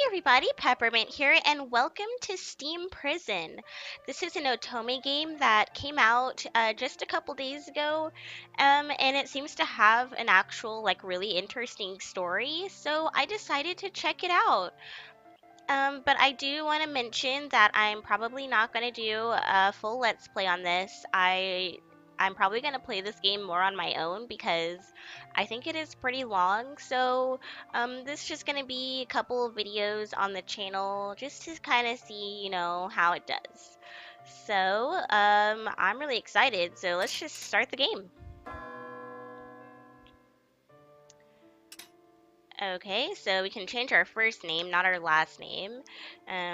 everybody, Peppermint here, and welcome to Steam Prison. This is an Otome game that came out just a couple days ago, and it seems to have an actual, really interesting story, so I decided to check it out. But I do want to mention that I'm probably not going to do a full Let's Play on this. I'm probably going to play this game more on my own because I think it is pretty long. So this is just going to be a couple of videos on the channel just to kind of see, how it does. So I'm really excited. So let's just start the game. Okay, so we can change our first name, not our last name.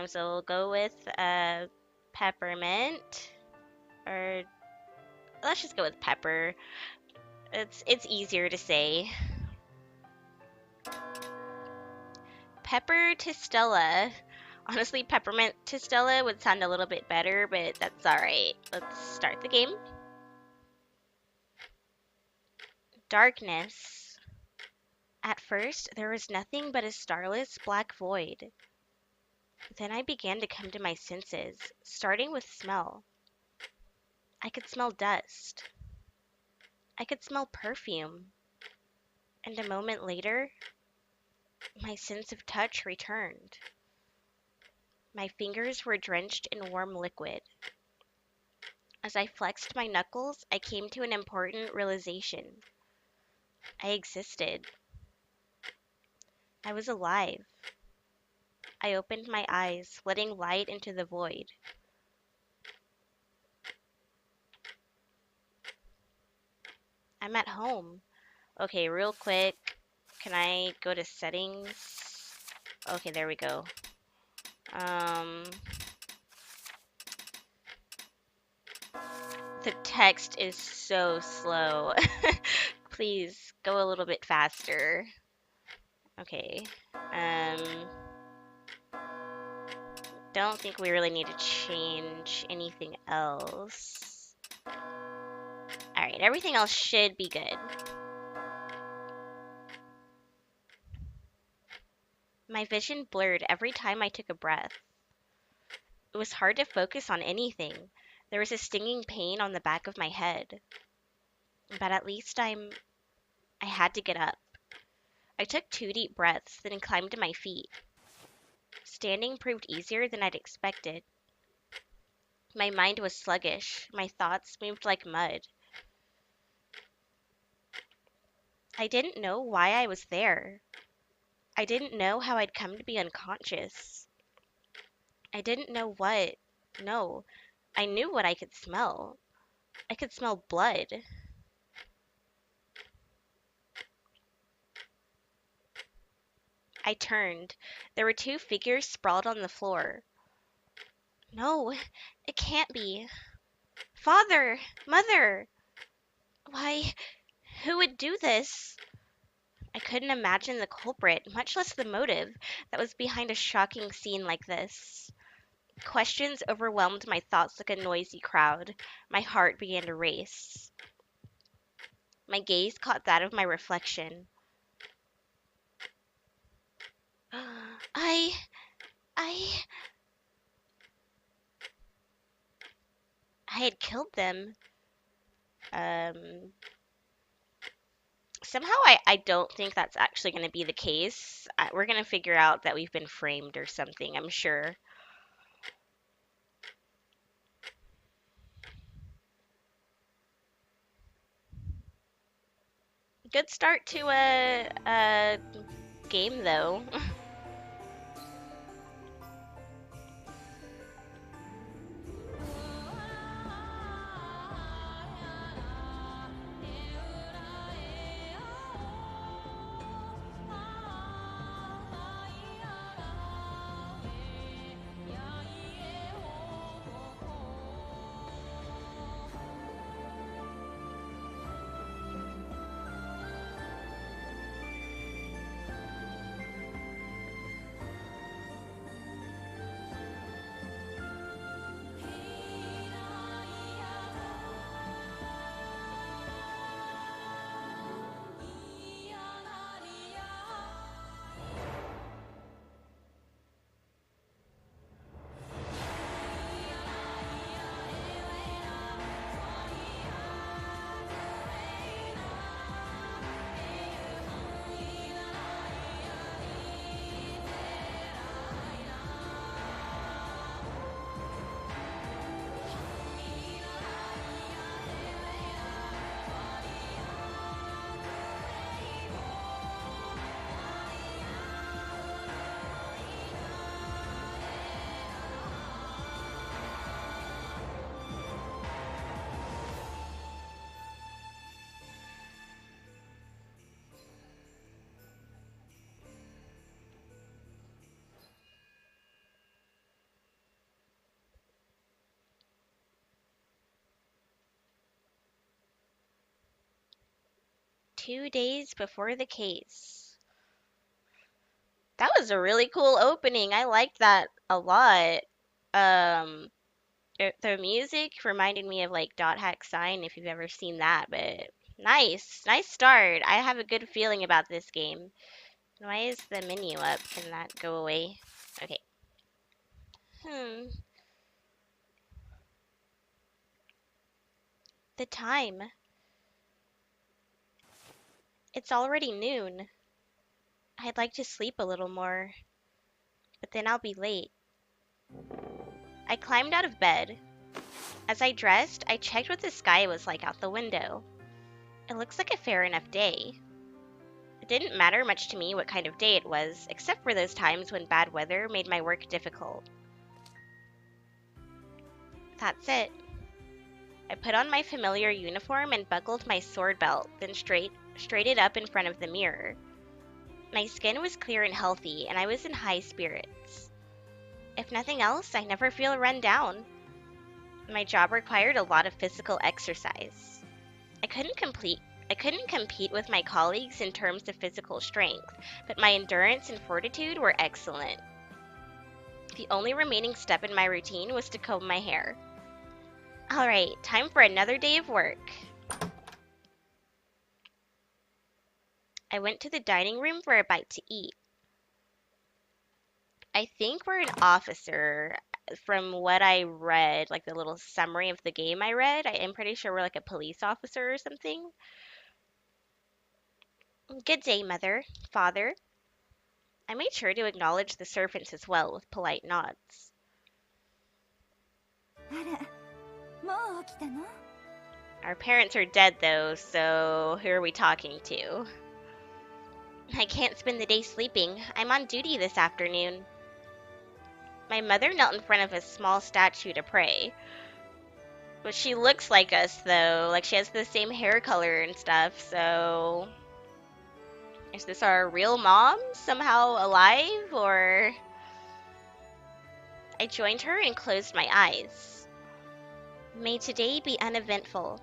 So we'll go with Peppermint, or let's just go with Pepper. It's easier to say. Pepper to Stella. Honestly, Peppermint to Stella would sound a little bit better, but that's alright. Let's start the game. Darkness. At first, there was nothing but a starless black void. Then I began to come to my senses, starting with smell. I could smell dust. I could smell perfume. And a moment later, my sense of touch returned. My fingers were drenched in warm liquid. As I flexed my knuckles, I came to an important realization. I existed. I was alive. I opened my eyes, letting light into the void. I'm at home. Okay, real quick. Can I go to settings? Okay, there we go. The text is so slow. Please go a little bit faster. Okay. Don't think we really need to change anything else. Alright, everything else should be good. My vision blurred every time I took a breath. It was hard to focus on anything. There was a stinging pain on the back of my head. But at least I had to get up. I took 2 deep breaths, then climbed to my feet. Standing proved easier than I'd expected. My mind was sluggish. My thoughts moved like mud. I didn't know why I was there. I didn't know how I'd come to be unconscious. I didn't know what. No, I knew what I could smell. I could smell blood. I turned. There were 2 figures sprawled on the floor. No, it can't be. Father! Mother! Why, who would do this? I couldn't imagine the culprit, much less the motive that was behind a shocking scene like this. Questions overwhelmed my thoughts like a noisy crowd. My heart began to race. My gaze caught that of my reflection. I had killed them. Somehow I don't think that's actually going to be the case. We're going to figure out that we've been framed or something, I'm sure. Good start to a game, though. 2 days before the case. That was a really cool opening. I liked that a lot. Um, the music reminded me of like Dot Hack Sign, if you've ever seen that, but nice start. I have a good feeling about this game. Why is the menu up? Can that go away? Okay. The time. It's already noon. I'd like to sleep a little more, but then I'll be late. I climbed out of bed. As I dressed, I checked what the sky was like out the window. It looks like a fair enough day. It didn't matter much to me what kind of day it was, except for those times when bad weather made my work difficult. That's it. I put on my familiar uniform and buckled my sword belt, then straightened up in front of the mirror. My skin was clear and healthy, and I was in high spirits. If nothing else, I never feel run down. My job required a lot of physical exercise. I couldn't compete with my colleagues in terms of physical strength, but my endurance and fortitude were excellent. The only remaining step in my routine was to comb my hair. All right, time for another day of work. I went to the dining room for a bite to eat. I think we're an officer. From what I read, like the little summary of the game I read, I am pretty sure we're like a police officer or something. Good day, mother, father. I made sure to acknowledge the servants as well with polite nods. Our parents are dead though, so who are we talking to? I can't spend the day sleeping. I'm on duty this afternoon. My mother knelt in front of a small statue to pray. But she looks like us though, like she has the same hair color and stuff, so is this our real mom somehow alive, or? I joined her and closed my eyes. May today be uneventful.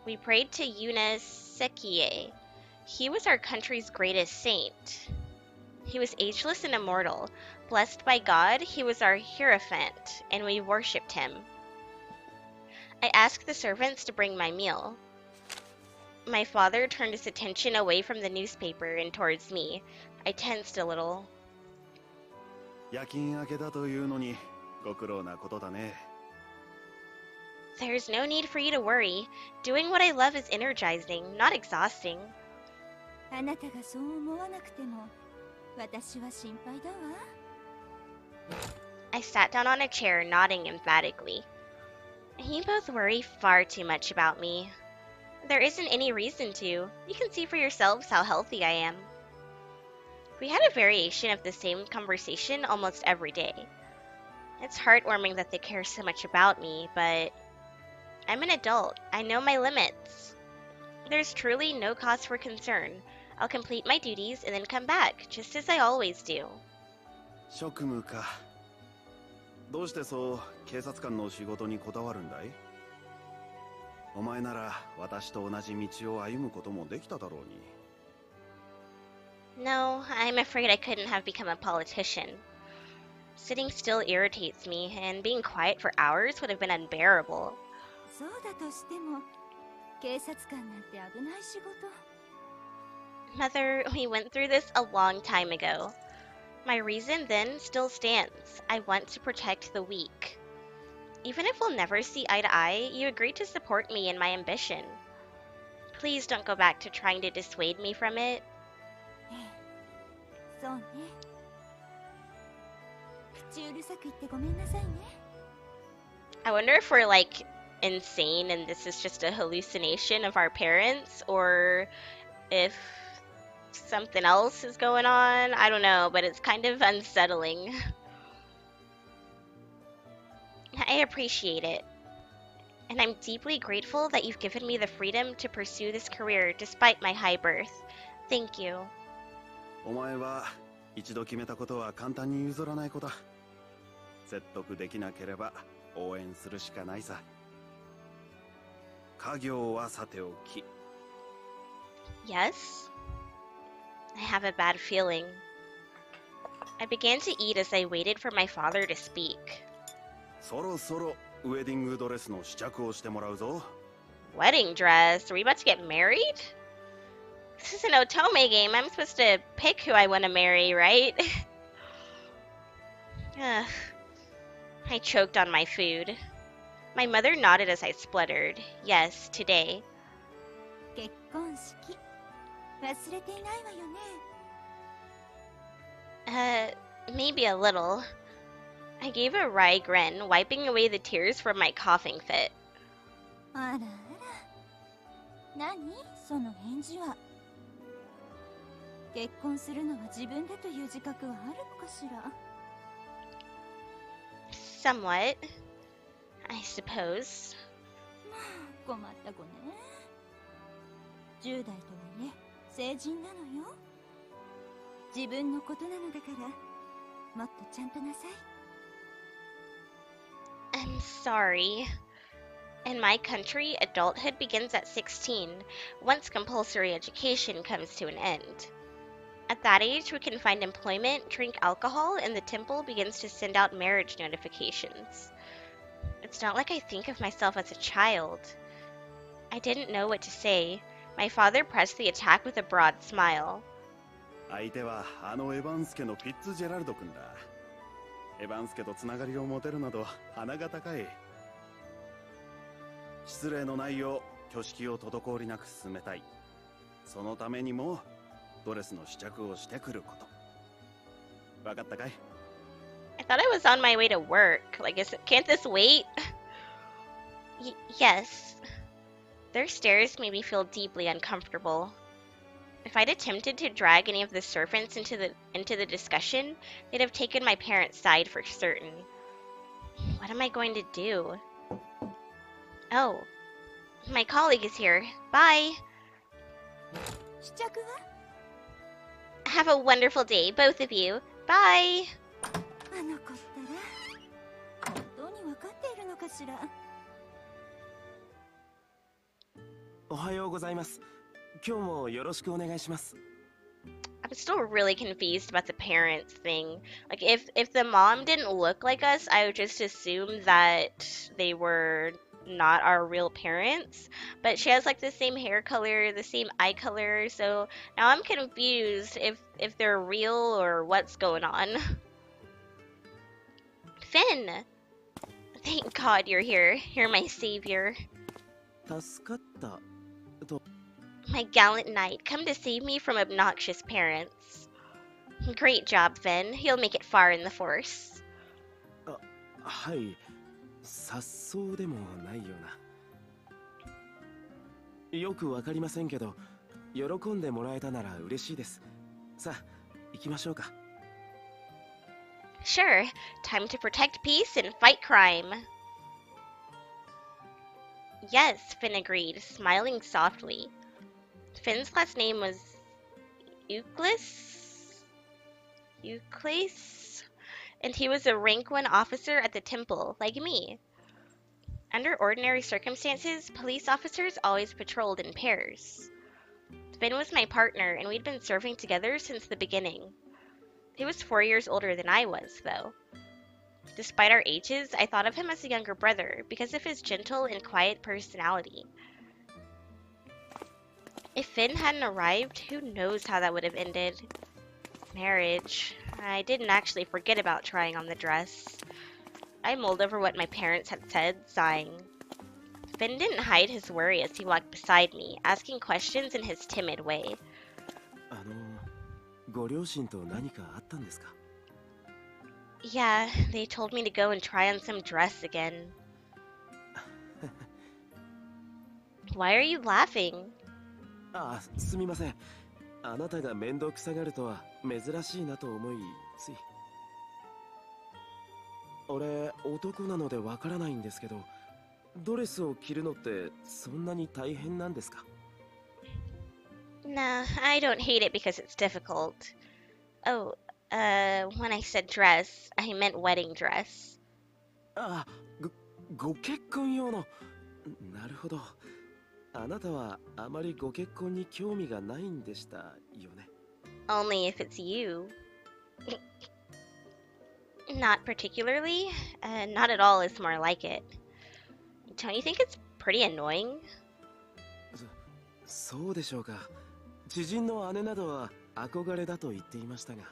We prayed to Sekie. He was our country's greatest saint. He was ageless and immortal. Blessed by God, he was our hierophant, and we worshipped him. I asked the servants to bring my meal. My father turned his attention away from the newspaper and towards me. I tensed a little. There's no need for you to worry. Doing what I love is energizing, not exhausting. I sat down on a chair, nodding emphatically. You both worry far too much about me. There isn't any reason to. You can see for yourselves how healthy I am. We had a variation of the same conversation almost every day. It's heartwarming that they care so much about me, but I'm an adult. I know my limits. There's truly no cause for concern. I'll complete my duties and then come back, just as I always do. 職務か。どうしてそう警察官の仕事にこだわるんだい？お前なら私と同じ道を歩むこともできただろうに。No, I'm afraid I couldn't have become a politician. Sitting still irritates me, and being quiet for hours would have been unbearable. そうだとしても、警察官なんて危ない仕事。Mother, we went through this a long time ago. My reason then still stands. I want to protect the weak. Even if we'll never see eye to eye, you agreed to support me in my ambition. Please don't go back to trying to dissuade me from it. そうね。口うるさく言ってごめんなさいね。I wonder if we're like insane and this is just a hallucination of our parents, or if something else is going on. I don't know, but it's kind of unsettling. I appreciate it. And I'm deeply grateful that you've given me the freedom to pursue this career despite my high birth. Thank you. お前は一度決めたことは簡単に譲らない子だ。説得できなければ応援するしかないさ。家業はさておき。Yes? I have a bad feeling. I began to eat as I waited for my father to speak. そろそろウェディングドレスの試着をしてもらうぞ。 Wedding dress? Are we about to get married? This is an Otome game. I'm supposed to pick who I want to marry, right? Ugh. I choked on my food. My mother nodded as I spluttered. Yes, today. 結婚式忘れていないわよね。Maybe a little. I gave a wry grin, wiping away the tears from my coughing fit. あらあら。何その返事は。結婚するのは自分だという自覚はあるのかしら。Somewhat, I suppose. 困った子ね。10代とはいえ成人なのよ。自分のことなのだからもっとちゃんとなさい。I'm sorry. In my country, adulthood begins at 16, once compulsory education comes to an end. At that age, we can find employment, drink alcohol, and the temple begins to send out marriage notifications. It's not like I think of myself as a child. I didn't know what to say. My father pressed the attack with a broad smile. 相手はあのエヴァンス家のフィッツジェラルド君だ。エヴァンス家とつながりを持てるなど鼻が高い。失礼のないよう挙式を滞りなく進めたい。そのためにもドレスの試着をしてくること。わかったかい？ I thought I was on my way to work. Can't this wait? Yes. Their stares made me feel deeply uncomfortable. If I'd attempted to drag any of the servants into the discussion, they'd have taken my parents' side for certain. What am I going to do? Oh, my colleague is here. Bye. 試着は Have a wonderful day, both of you. Bye. あの子ったら本当に分かっているのかしら。おはようございます。今日もよろしくお願いします。 I'm still really confused about the parents thing. If the mom didn't look like us, I would just assume that they were not our real parents. But she has the same hair color, the same eye color, so now I'm confused if they're real or what's going on. Finn! Thank God you're here. You're my savior. 助かったと。 My gallant knight, come to save me from obnoxious parents. Great job, Finn. You'll make it far in the force. はい、さっそうでもないような。よくわかりませんけど、喜んでもらえたなら嬉しいです。さあ、行きましょうか。 Sure, time to protect peace and fight crime. Yes, Finn agreed, smiling softly. Finn's last name was Euclase, and he was a rank 1 officer at the temple, like me. Under ordinary circumstances, police officers always patrolled in pairs. Finn was my partner, and we'd been serving together since the beginning. He was 4 years older than I was, though. Despite our ages, I thought of him as a younger brother because of his gentle and quiet personality. If Finn hadn't arrived, who knows how that would have ended. Marriage. I didn't actually forget about trying on the dress. I mulled over what my parents had said, sighing. Finn didn't hide his worry as he walked beside me, asking questions in his timid way. ご両親と何かあったんですか? Yeah, they told me to go and try on some dress again. Why are you laughing? あ、すみません。あなたが面倒くさがるとは珍しいなと思い、つい。俺、男なのでわからないんですけど、ドレスを着るのってそんなに大変なんですか? Nah, I don't hate it because it's difficult. Oh, when I said dress, I meant wedding dress. あ、ご結婚用の。なるほど。あなたはあまりご結婚に興味がないんでしたよね。Only if it's you. Not particularly. Not at all is more like it. Don't you think it's pretty annoying? そうでしょうか。知人の姉などは憧れだと言っていましたが。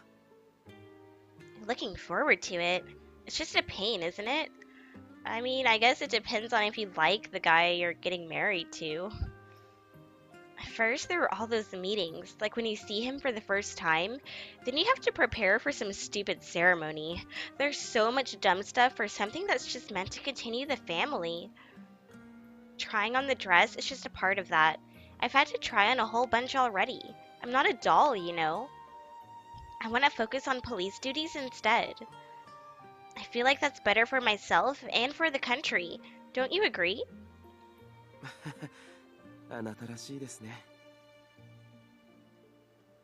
Looking forward to it. It's just a pain, isn't it? I mean, I guess it depends on if you like the guy you're getting married to. First, there were all those meetings, like when you see him for the first time, then you have to prepare for some stupid ceremony. There's so much dumb stuff for something that's just meant to continue the family. Trying on the dress is just a part of that. I've had to try on a whole bunch already. I'm not a doll, you know. I want to focus on police duties instead. I feel like that's better for myself and for the country. Don't you agree? あなたらしいですね。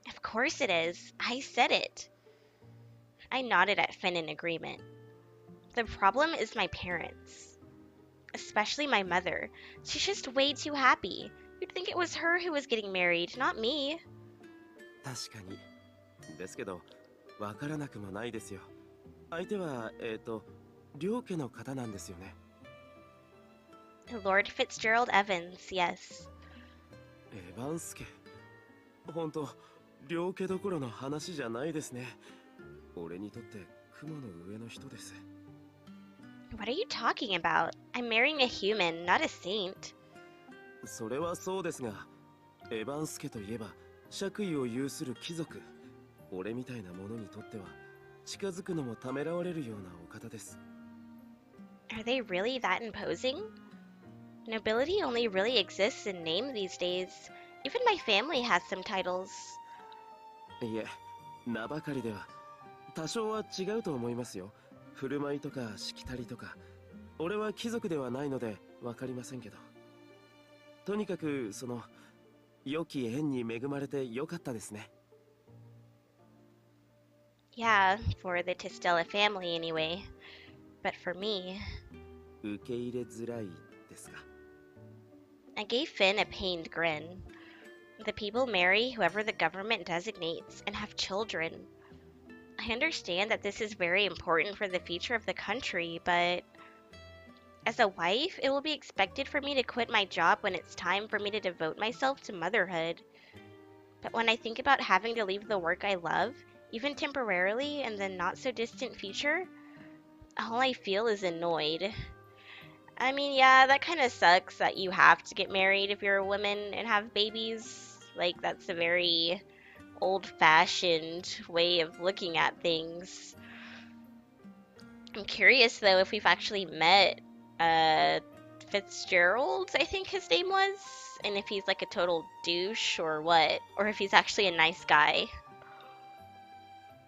Of course it is. I said it. I nodded at Finn in agreement. The problem is my parents. Especially my mother. She's just way too happy. You'd think it was her who was getting married, not me. 確かに。ですけど、わからなくもないですよ。相手は、両家の方なんですよね。Lord Fitzgerald Evans, yes. エヴァンス家。本当、両家どころの話じゃないですね。俺にとって雲の上の人です。What are you talking about? I'm marrying a human, not a saint. それはそうですが、エヴァンス家といえば爵位を有する貴族。俺みたいなものにとっては近づくのもためらわれるようなお方です。Are they really that imposing? Nobility only really exists in name these days. Even my family has some titles. いえ、名ばかりでは多少は違うと思いますよ。振る舞いとかしきたりとか。俺は貴族ではないのでわかりませんけど。とにかくその良き縁に恵まれてよかったですね。Yeah, for the Tistella family anyway. But for me, 受け入れづらいですか。I gave Finn a pained grin. The people marry whoever the government designates and have children. I understand that this is very important for the future of the country, but as a wife, it will be expected for me to quit my job when it's time for me to devote myself to motherhood. But when I think about having to leave the work I love, even temporarily in the not so distant future, all I feel is annoyed. I mean, yeah, that kind of sucks that you have to get married if you're a woman and have babies. Like, that's a very old-fashioned way of looking at things. I'm curious, though, if we've actually met Fitzgerald, I think his name was, and if he's like a total douche or what, or if he's actually a nice guy.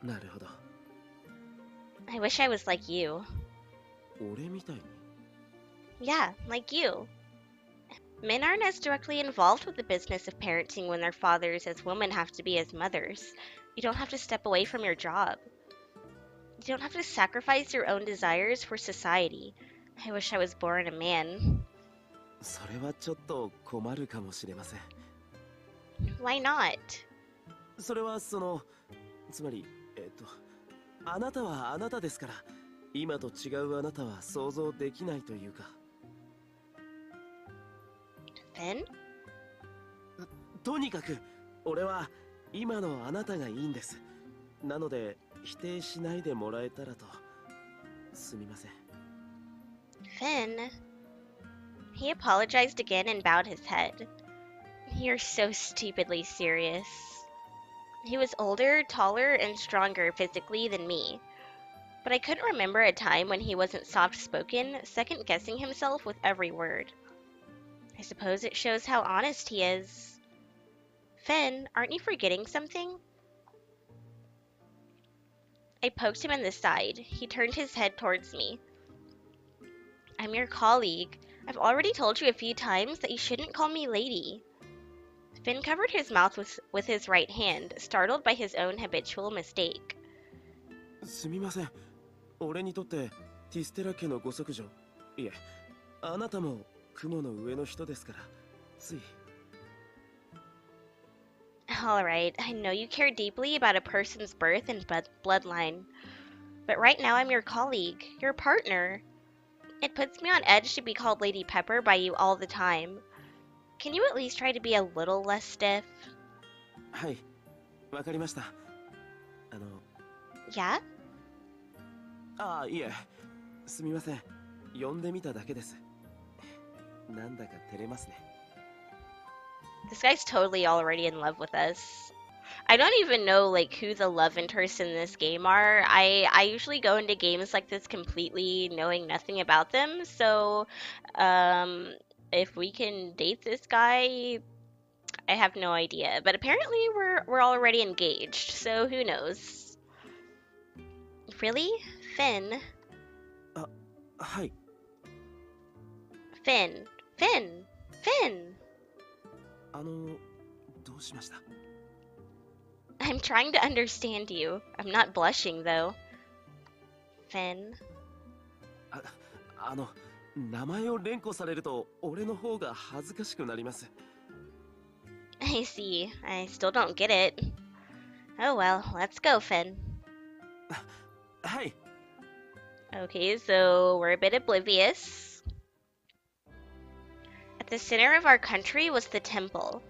なるほど。I wish I was like you. 俺みたいに。Yeah, like you. Men aren't as directly involved with the business of parenting when they're fathers as women have to be as mothers. You don't have to step away from your job. You don't have to sacrifice your own desires for society. I wish I was born a man. それはちょっと困るかもしれません。Why not? それはつまり、あなたはあなたですから、今と違うあなたは想像できないというか。Finn? とにかく、俺は今のあなたがいいんです。なので、否定しないでもらえたらと。すみません。Finn? He apologized again and bowed his head. You're so stupidly serious. He was older, taller, and stronger physically than me. But I couldn't remember a time when he wasn't soft-spoken, second-guessing himself with every word. I suppose it shows how honest he is. Finn, aren't you forgetting something? I poked him in the side. He turned his head towards me. I'm your colleague. I've already told you a few times that you shouldn't call me lady. Finn covered his mouth with his right hand, startled by his own habitual mistake. すみません。俺にとってティステラ家のご息女。いえ、あなたも雲の上の人ですから、つい。 Alright, I know you care deeply about a person's birth and bloodline, but right now I'm your colleague, your partner. It puts me on edge to be called Lady Pepper by you all the time. Can you at least try to be a little less stiff? はい、わかりました。Yeah? いえ、すみません。呼んでみただけです。なんだか照れますね。 This guy's totally already in love with us. I don't even know like who the love interests in this game are. I usually go into games like this completely knowing nothing about them. So, if we can date this guy, I have no idea. But apparently we're already engaged. So who knows? Really? Finn? はい。 Finn? Finn? Finn? どうしました？ I'm trying to understand you. I'm not blushing though. Finn? 名前を連呼されると俺の方が恥ずかしくなります。 I see. I still don't get it. Oh well, let's go, Finn. はい。 Okay, so we're a bit oblivious. At the center of our country was the temple.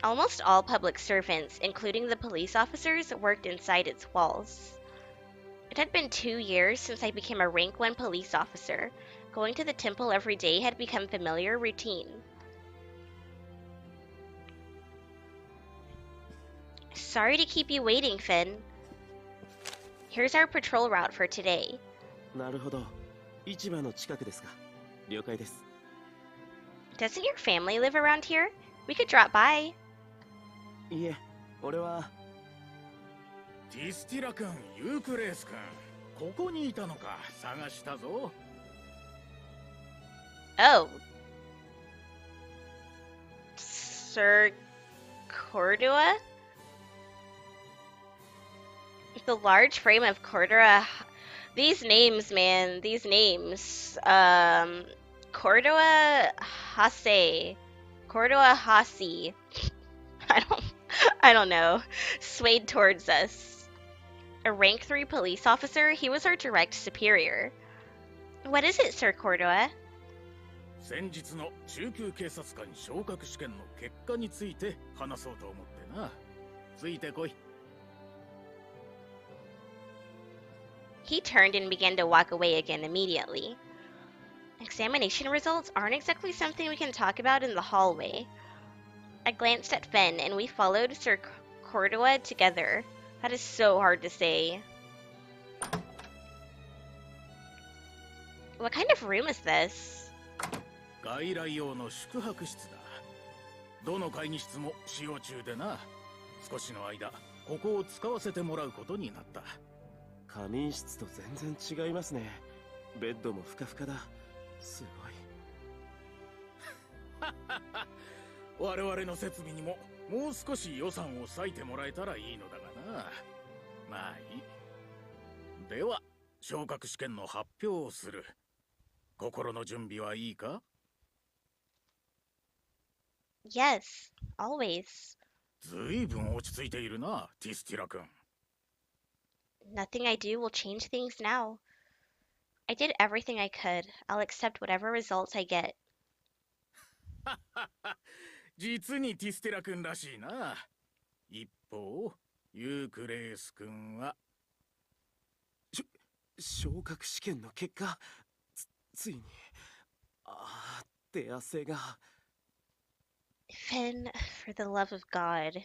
Almost all public servants, including the police officers, worked inside its walls. It had been 2 years since I became a rank 1 police officer. Going to the temple every day had become familiar routine. Sorry to keep you waiting, Finn. Here's our patrol route for today. なるほど。市場の近くですか。了解です。 Doesn't your family live around here? We could drop by. いえ、俺は。ティスティラ君、ユークレース君、ここにいたのか。探したぞ。Oh. Sir Cordua? The large frame of Cordua. These names, man. These names. Cordua Hase. Cordua Hasi. I don't know. Swayed towards us. A rank 3 police officer, he was our direct superior. What is it, Sir Cordua? 先日の中級警察官昇格試験の結果について話そうと思ってな。ついてこい。He turned and began to walk away again immediately. Examination results aren't exactly something we can talk about in the hallway. I glanced at Finn, and we followed Sir Cordua together. That is so hard to say. What kind of room is this? 外来用の宿泊室だ。どの会議室も使用中でな。少しの間、ここを使わせてもらうことになった。仮眠室と全然違いますね。ベッドもふかふかだ。すごい。我々の設備にももう少し予算を割いてもらえたらいいのだがな。まあいい。では、昇格試験の発表をする。心の準備はいいか？ Yes, always. ずいぶん落ち着いているな、ティスティラ君。Nothing I do will change things now. I did everything I could. I'll accept whatever results I get. 実にティスティラ君らしいな。一方、ユークレース君は。昇格試験の結果、ついに。手汗が。Finn, for the love of God.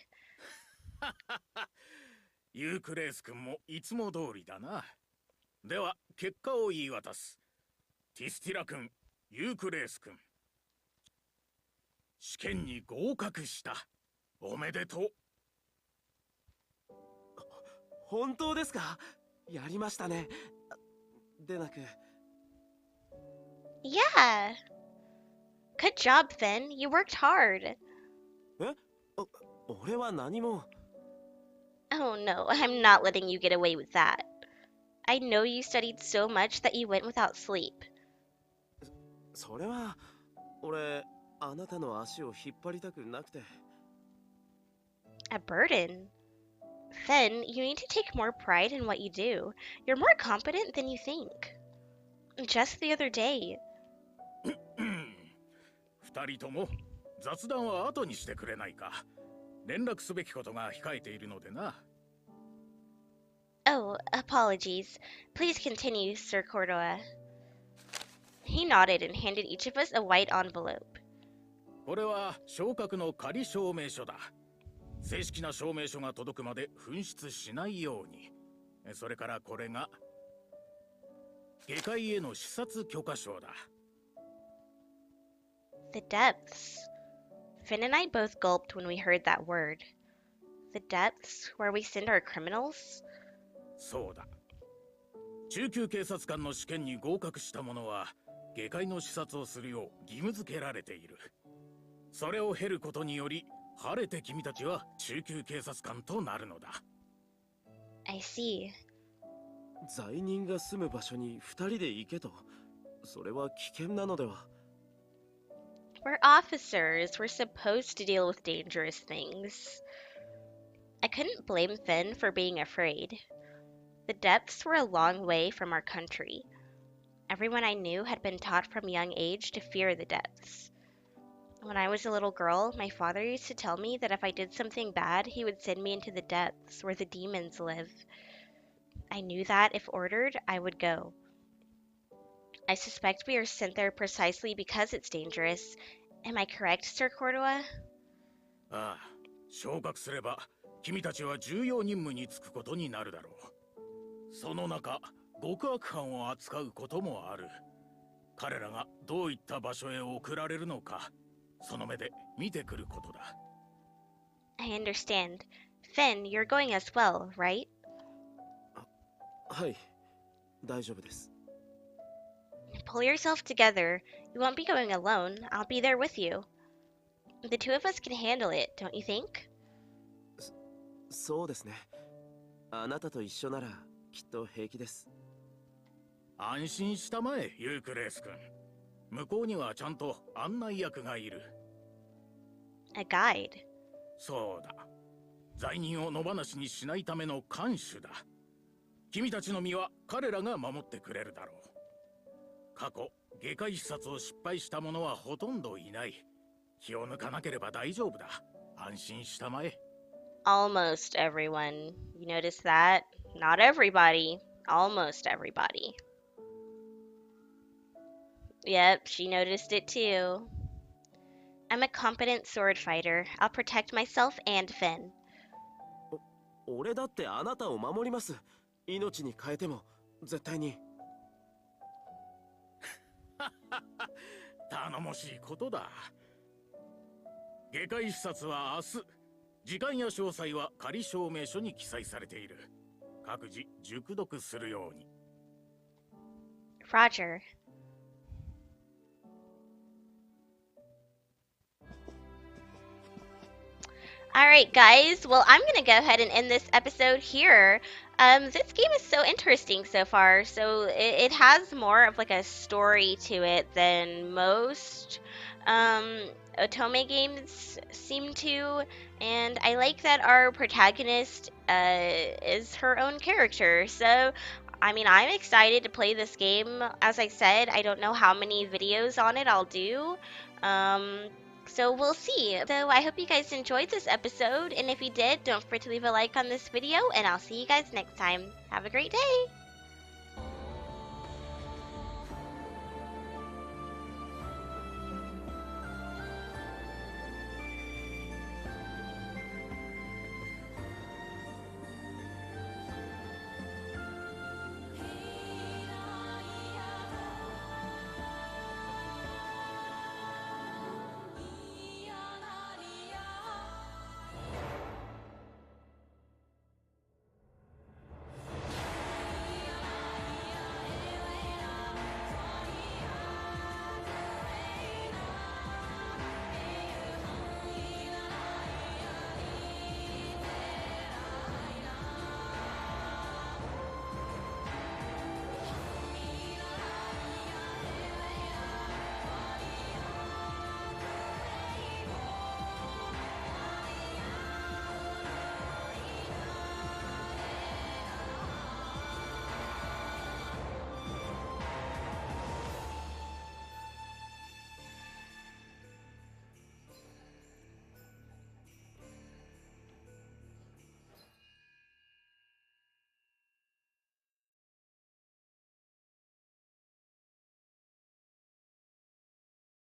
ユークレース君もいつも通りだな。では、結果を言い渡す。ティスティラ君、ユークレース君。試験に合格した。おめでとう。本当ですか？やりましたね。でなく。Yeah. Good job, Finn. You worked hard. 俺は何も。Oh no, I'm not letting you get away with that. I know you studied so much that you went without sleep. それは俺あなたの足を引っ張りたくなくて。A burden? Fen, you need to take more pride in what you do. You're more competent than you think. Just the other day. 二人とも雑談は後にしてくれないか。連絡すべきことが控えているのでな。Oh, apologies. Please continue, Sir Cordova. He nodded and handed each of us a white envelope. これは昇格の仮証明書だ。正式な証明書が届くまで紛失しないように。それからこれが下界への視察許可証だ。The depths. Finn and I both gulped when we heard that word. The depths, where we send our criminals? そうだ。中級警察官の試験に合格した者は下界の視察をするよう義務付けられている。それを経ることにより晴れて君たちは中級警察官となるのだ。I see. 罪人が住む場所に二人で行けと。それは危険なのでは。We're officers. We're supposed to deal with dangerous things. I couldn't blame Finn for being afraid. The depths were a long way from our country. Everyone I knew had been taught from young age to fear the depths. When I was a little girl, my father used to tell me that if I did something bad, he would send me into the depths where the demons live. I knew that, if ordered, I would go. I suspect we are sent there precisely because it's dangerous. Am I correct, Sir Cordova? ああ、昇格すれば君たちは重要任務に就くことになるだろう。その中、極悪犯を扱うこともある。彼らがどういった場所へ送られるのか、その目で見てくることだ。I understand. Finn, you're going as well, right? はい、大丈夫です。Pull yourself together. You won't be going alone. I'll be there with you. The two of us can handle it, don't you think? そうですね。あなたと一緒ならきっと平気です。安心したまえ、ユークレース君。向こうにはちゃんと案内役がいる。A guide. そうだ。罪人を野放しにしないための看守だ。君たちの身は彼らが守ってくれるだろう。過去、外科視察を失敗した者はほとんどいない。気を抜かなければ大丈夫だ。安心したまえ。Almost everyone. You notice that? Not everybody. Almost everybody. Yep, she noticed it too. I'm a competent sword fighter. I'll protect myself and Finn. 俺だってあなたを守ります。命に変えても絶対に。頼もしいことだ。外科視察は明日。時間や詳細は仮証明書に記載されている。各自熟読するように。Roger. Alright guys, well I'm gonna go ahead and end this episode here. This game is so interesting so far, so it has more of like a story to it than most Otome games seem to, and I like that our protagonist is her own character, so I mean I'm excited to play this game. As I said, I don't know how many videos on it I'll do. So we'll see. So I hope you guys enjoyed this episode, and if you did, don't forget to leave a like on this video, and I'll see you guys next time. Have a great day!